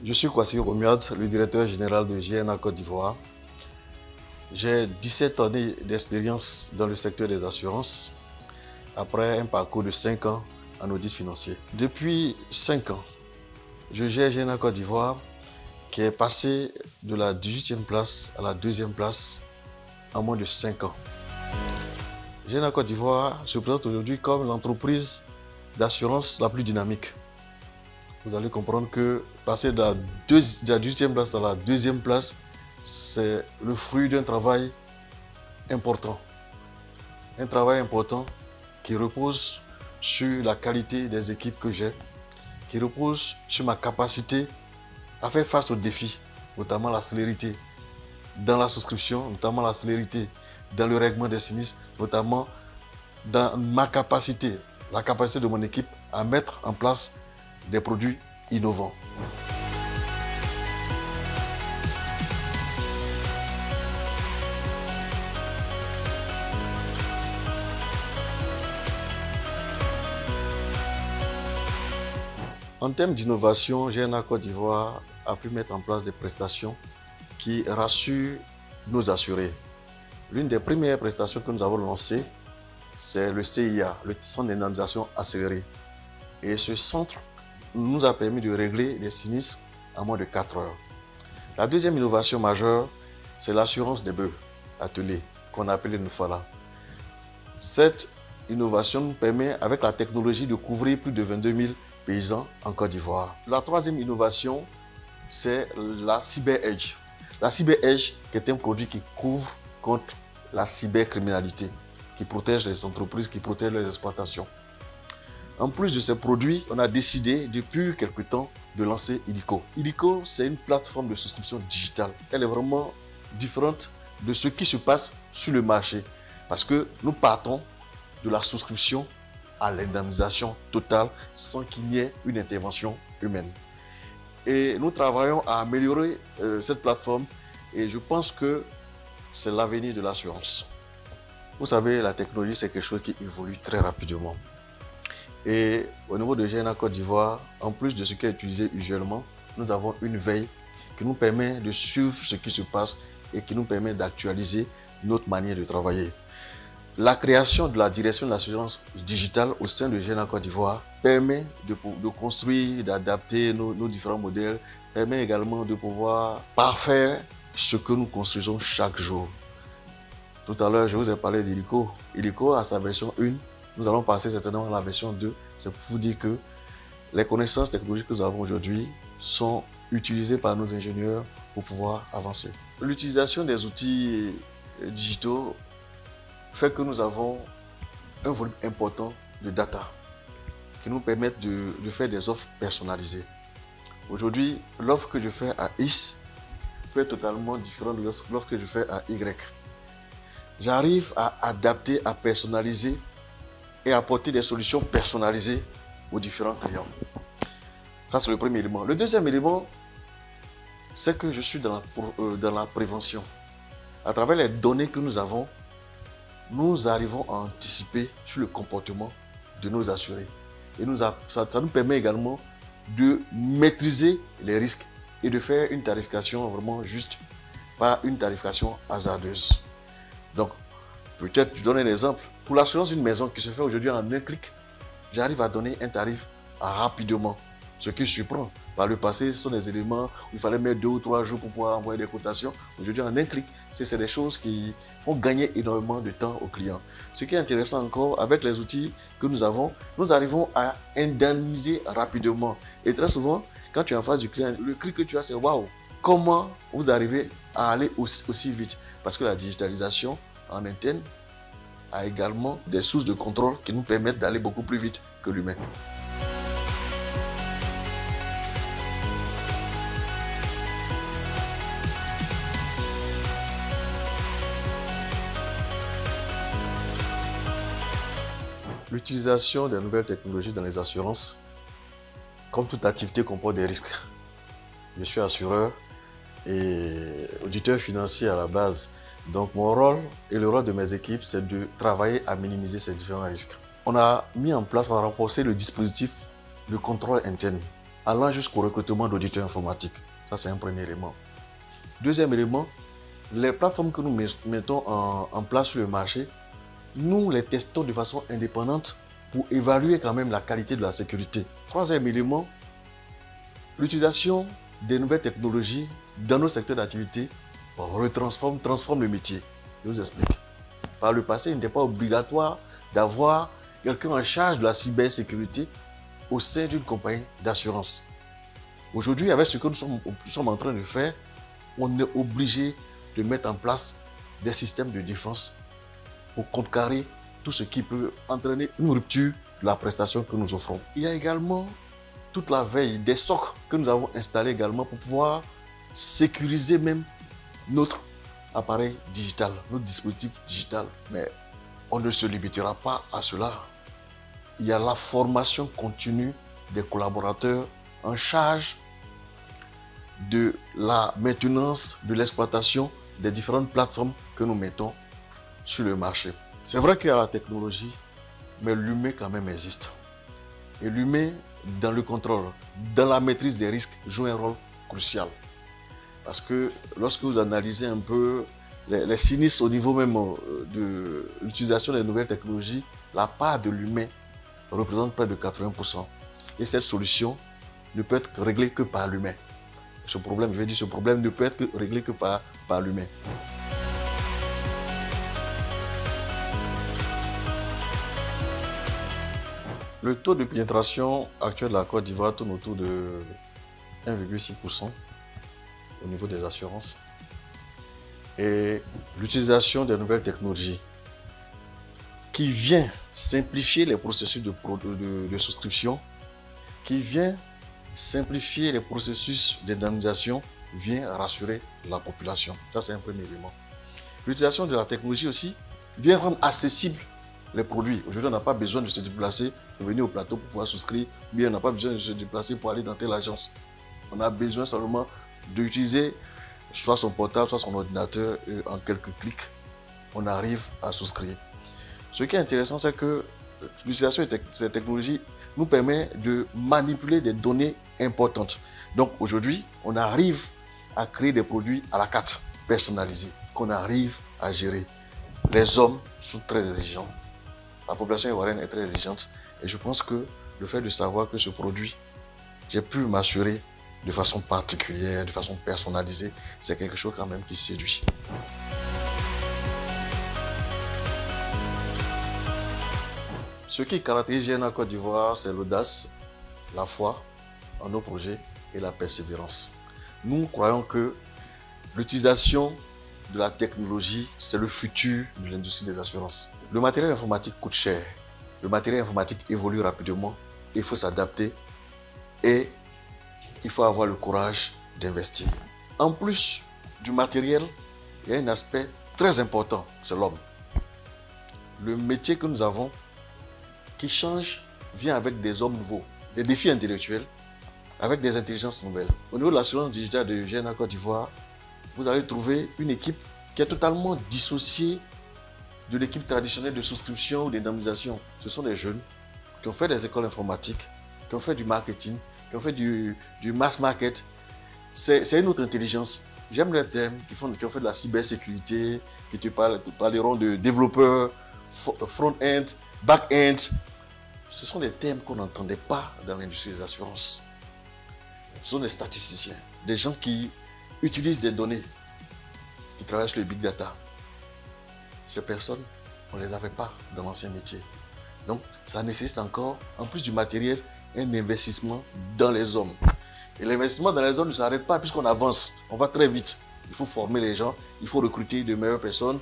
Je suis Kwasi Romuald, le directeur général de GNA Côte d'Ivoire. J'ai 17 années d'expérience dans le secteur des assurances, après un parcours de 5 ans en audit financier. Depuis 5 ans, je gère GNA Côte d'Ivoire, qui est passé de la 18e place à la 2e place en moins de 5 ans. GNA Côte d'Ivoire se présente aujourd'hui comme l'entreprise d'assurance la plus dynamique. Vous allez comprendre que passer de la 18e place à la 2e place, c'est le fruit d'un travail important. Un travail important qui repose sur la qualité des équipes que j'ai, qui repose sur ma capacité à faire face aux défis, notamment la célérité dans la souscription, notamment la célérité dans le règlement des sinistres, notamment dans ma capacité, la capacité de mon équipe à mettre en place des produits innovants. En termes d'innovation, GNA Côte d'Ivoire a pu mettre en place des prestations qui rassurent nos assurés. L'une des premières prestations que nous avons lancées, c'est le CIA, le Centre d'indemnisation accélérée. Et ce centre nous a permis de régler les sinistres en moins de 4 heures. La deuxième innovation majeure, c'est l'assurance des bœufs attelés, qu'on appelle le Nufala. Cette innovation nous permet, avec la technologie, de couvrir plus de 22 000 paysans en Côte d'Ivoire. La troisième innovation, c'est la Cyber Edge. La Cyber Edge, qui est un produit qui couvre contre la cybercriminalité, qui protège les entreprises, qui protège les exploitations. En plus de ces produits, on a décidé depuis quelque temps de lancer Illico. Illico, c'est une plateforme de souscription digitale. Elle est vraiment différente de ce qui se passe sur le marché parce que nous partons de la souscription à l'indemnisation totale sans qu'il n'y ait une intervention humaine. Et nous travaillons à améliorer cette plateforme et je pense que c'est l'avenir de l'assurance. Vous savez, la technologie, c'est quelque chose qui évolue très rapidement. Et au niveau de GNA Côte d'Ivoire, en plus de ce qui est utilisé usuellement, nous avons une veille qui nous permet de suivre ce qui se passe et qui nous permet d'actualiser notre manière de travailler. La création de la direction de l'assurance digitale au sein de GNA Côte d'Ivoire permet de construire, d'adapter nos différents modèles, permet également de pouvoir parfaire ce que nous construisons chaque jour. Tout à l'heure, je vous ai parlé d'Illico. Illico a sa version 1. Nous allons passer certainement à la version 2. C'est pour vous dire que les connaissances technologiques que nous avons aujourd'hui sont utilisées par nos ingénieurs pour pouvoir avancer. L'utilisation des outils digitaux fait que nous avons un volume important de data qui nous permettent de faire des offres personnalisées. Aujourd'hui, l'offre que je fais à X peut être totalement différente de l'offre que je fais à Y. J'arrive à adapter, à personnaliser et apporter des solutions personnalisées aux différents clients. Ça, c'est le premier élément. Le deuxième élément, c'est que je suis dans la prévention. À travers les données que nous avons, nous arrivons à anticiper sur le comportement de nos assurés. Et ça nous permet également de maîtriser les risques et de faire une tarification vraiment juste, pas une tarification hasardeuse. Donc, peut-être, je donne un exemple. Pour l'assurance d'une maison qui se fait aujourd'hui en un clic, j'arrive à donner un tarif rapidement. Ce qui surprend. Par le passé, ce sont des éléments où il fallait mettre 2 ou 3 jours pour pouvoir envoyer des cotations. Aujourd'hui, en un clic, c'est des choses qui font gagner énormément de temps aux clients. Ce qui est intéressant encore, avec les outils que nous avons, nous arrivons à indemniser rapidement. Et très souvent, quand tu es en face du client, le cri que tu as, c'est waouh! Comment vous arrivez à aller aussi vite? Parce que la digitalisation en interne a également des sources de contrôle qui nous permettent d'aller beaucoup plus vite que l'humain. L'utilisation des nouvelles technologies dans les assurances, comme toute activité, comporte des risques. Je suis assureur et auditeur financier à la base. Donc mon rôle et le rôle de mes équipes, c'est de travailler à minimiser ces différents risques. On a mis en place, on a renforcé le dispositif de contrôle interne allant jusqu'au recrutement d'auditeurs informatiques. Ça, c'est un premier élément. Deuxième élément, les plateformes que nous mettons en place sur le marché, nous les testons de façon indépendante pour évaluer quand même la qualité de la sécurité. Troisième élément, l'utilisation des nouvelles technologies dans nos secteurs d'activité transforme le métier. Je vous explique. Par le passé, il n'était pas obligatoire d'avoir quelqu'un en charge de la cybersécurité au sein d'une compagnie d'assurance. Aujourd'hui, avec ce que nous sommes en train de faire, on est obligé de mettre en place des systèmes de défense pour contrecarrer tout ce qui peut entraîner une rupture de la prestation que nous offrons. Il y a également toute la veille des SOC que nous avons installés également pour pouvoir sécuriser même notre appareil digital, notre dispositif digital. Mais on ne se limitera pas à cela. Il y a la formation continue des collaborateurs en charge de la maintenance, de l'exploitation des différentes plateformes que nous mettons sur le marché. C'est vrai qu'il y a la technologie, mais l'humain quand même existe. Et l'humain, dans le contrôle, dans la maîtrise des risques, joue un rôle crucial. Parce que lorsque vous analysez un peu les sinistres au niveau même de l'utilisation des nouvelles technologies, la part de l'humain représente près de 80%. Et cette solution ne peut être réglée que par l'humain. Ce problème ne peut être réglé que par l'humain. Le taux de pénétration actuel de la Côte d'Ivoire tourne autour de 1,6% au niveau des assurances. Et l'utilisation des nouvelles technologies qui vient simplifier les processus de souscription, qui vient simplifier les processus d'indemnisation, vient rassurer la population. Ça, c'est un premier élément. L'utilisation de la technologie aussi vient rendre accessibles les produits. Aujourd'hui, on n'a pas besoin de se déplacer, de venir au plateau pour pouvoir souscrire, bien on n'a pas besoin de se déplacer pour aller dans telle agence. On a besoin seulement d'utiliser soit son portable, soit son ordinateur, et en quelques clics, on arrive à souscrire. Ce qui est intéressant, c'est que l'utilisation de ces technologies nous permet de manipuler des données importantes. Donc aujourd'hui, on arrive à créer des produits à la carte, personnalisés, qu'on arrive à gérer. Les hommes sont très exigeants. La population ivoirienne est très exigeante. Et je pense que le fait de savoir que ce produit, j'ai pu m'assurer de façon particulière, de façon personnalisée, c'est quelque chose quand même qui séduit. Ce qui caractérise GNA Côte d'Ivoire, c'est l'audace, la foi en nos projets et la persévérance. Nous croyons que l'utilisation de la technologie, c'est le futur de l'industrie des assurances. Le matériel informatique coûte cher. Le matériel informatique évolue rapidement. Il faut s'adapter et il faut avoir le courage d'investir. En plus du matériel, il y a un aspect très important, c'est l'homme. Le métier que nous avons qui change vient avec des hommes nouveaux, des défis intellectuels, avec des intelligences nouvelles. Au niveau de l'assurance digitale de GNA Côte d'Ivoire, vous allez trouver une équipe qui est totalement dissociée de l'équipe traditionnelle de souscription ou d'indemnisation. Ce sont des jeunes qui ont fait des écoles informatiques, qui ont fait du marketing, qui ont fait du mass market. C'est une autre intelligence. J'aime les thèmes qui ont fait de la cybersécurité, qui te parleront de développeurs, front-end, back-end. Ce sont des thèmes qu'on n'entendait pas dans l'industrie des assurances. Ce sont des statisticiens, des gens qui utilisent des données, qui travaillent sur le big data. Ces personnes, on ne les avait pas dans l'ancien métier. Donc, ça nécessite encore, en plus du matériel, un investissement dans les hommes. Et l'investissement dans les hommes ne s'arrête pas puisqu'on avance, on va très vite. Il faut former les gens, il faut recruter de meilleures personnes.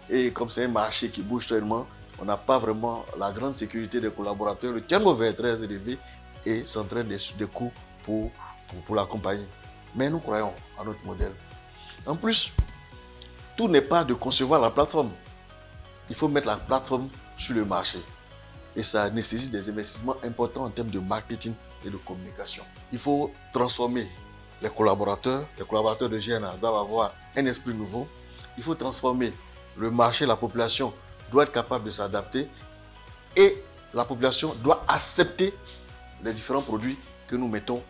Et comme c'est un marché qui bouge tellement, on n'a pas vraiment la grande sécurité des collaborateurs. Le turnover est très élevé et ça entraîne des coûts pour la compagnie. Mais nous croyons à notre modèle. En plus, tout n'est pas de concevoir la plateforme. Il faut mettre la plateforme sur le marché. Et ça nécessite des investissements importants en termes de marketing et de communication. Il faut transformer les collaborateurs. Les collaborateurs de GNA doivent avoir un esprit nouveau. Il faut transformer le marché, la population doit être capable de s'adapter. Et la population doit accepter les différents produits que nous mettons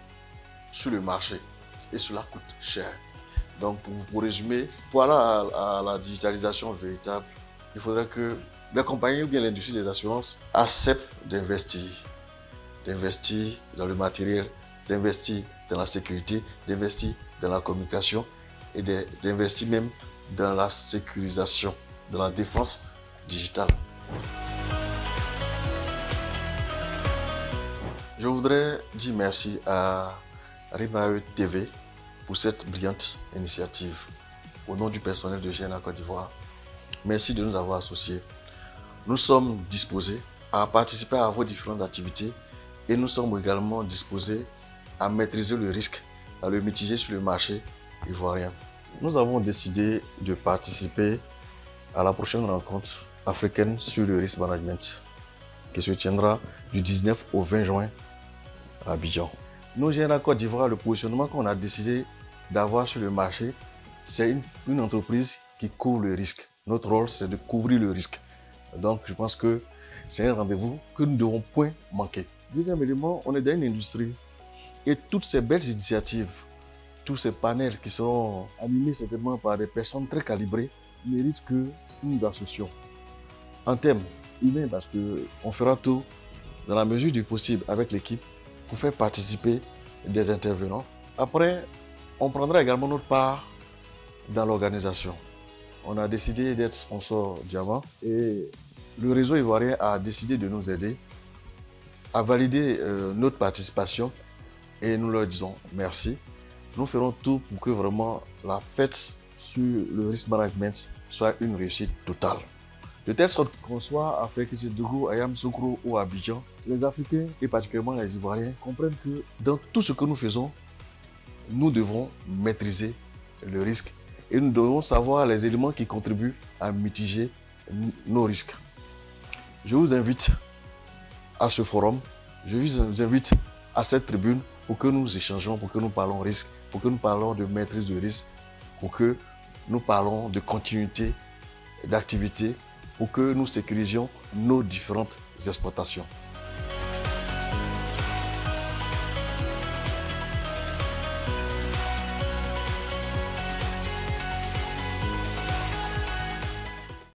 sur le marché et cela coûte cher. Donc pour résumer, pour aller à la digitalisation véritable, il faudrait que les compagnies ou bien l'industrie des assurances acceptent d'investir dans le matériel, d'investir dans la sécurité, d'investir dans la communication et d'investir même dans la sécurisation, dans la défense digitale. Je voudrais dire merci à RIMAE TV pour cette brillante initiative. Au nom du personnel de GNA Côte d'Ivoire, merci de nous avoir associés. Nous sommes disposés à participer à vos différentes activités et nous sommes également disposés à maîtriser le risque, à le mitiger sur le marché ivoirien. Nous avons décidé de participer à la prochaine rencontre africaine sur le risk management qui se tiendra du 19 au 20 juin à Abidjan. Nous, GNA Côte d'Ivoire, le positionnement qu'on a décidé d'avoir sur le marché, c'est une entreprise qui couvre le risque. Notre rôle, c'est de couvrir le risque. Donc, je pense que c'est un rendez-vous que nous ne devons point manquer. Deuxième élément, on est dans une industrie et toutes ces belles initiatives, tous ces panels qui seront animés certainement par des personnes très calibrées, méritent que nous nous associons. En termes humains, parce qu'on fera tout dans la mesure du possible avec l'équipe pour faire participer des intervenants. Après, on prendra également notre part dans l'organisation. On a décidé d'être sponsor Diamant et le réseau ivoirien a décidé de nous aider à valider notre participation et nous leur disons merci. Nous ferons tout pour que vraiment la fête sur le risk management soit une réussite totale. De telle sorte qu'on soit à Fekissédougou, à Yamoussoukro ou à Abidjan, les Africains et particulièrement les Ivoiriens comprennent que dans tout ce que nous faisons, nous devons maîtriser le risque et nous devons savoir les éléments qui contribuent à mitiger nos risques. Je vous invite à ce forum, je vous invite à cette tribune pour que nous échangeons, pour que nous parlons risque, pour que nous parlons de maîtrise de risque, pour que nous parlons de continuité d'activité, pour que nous sécurisions nos différentes exploitations.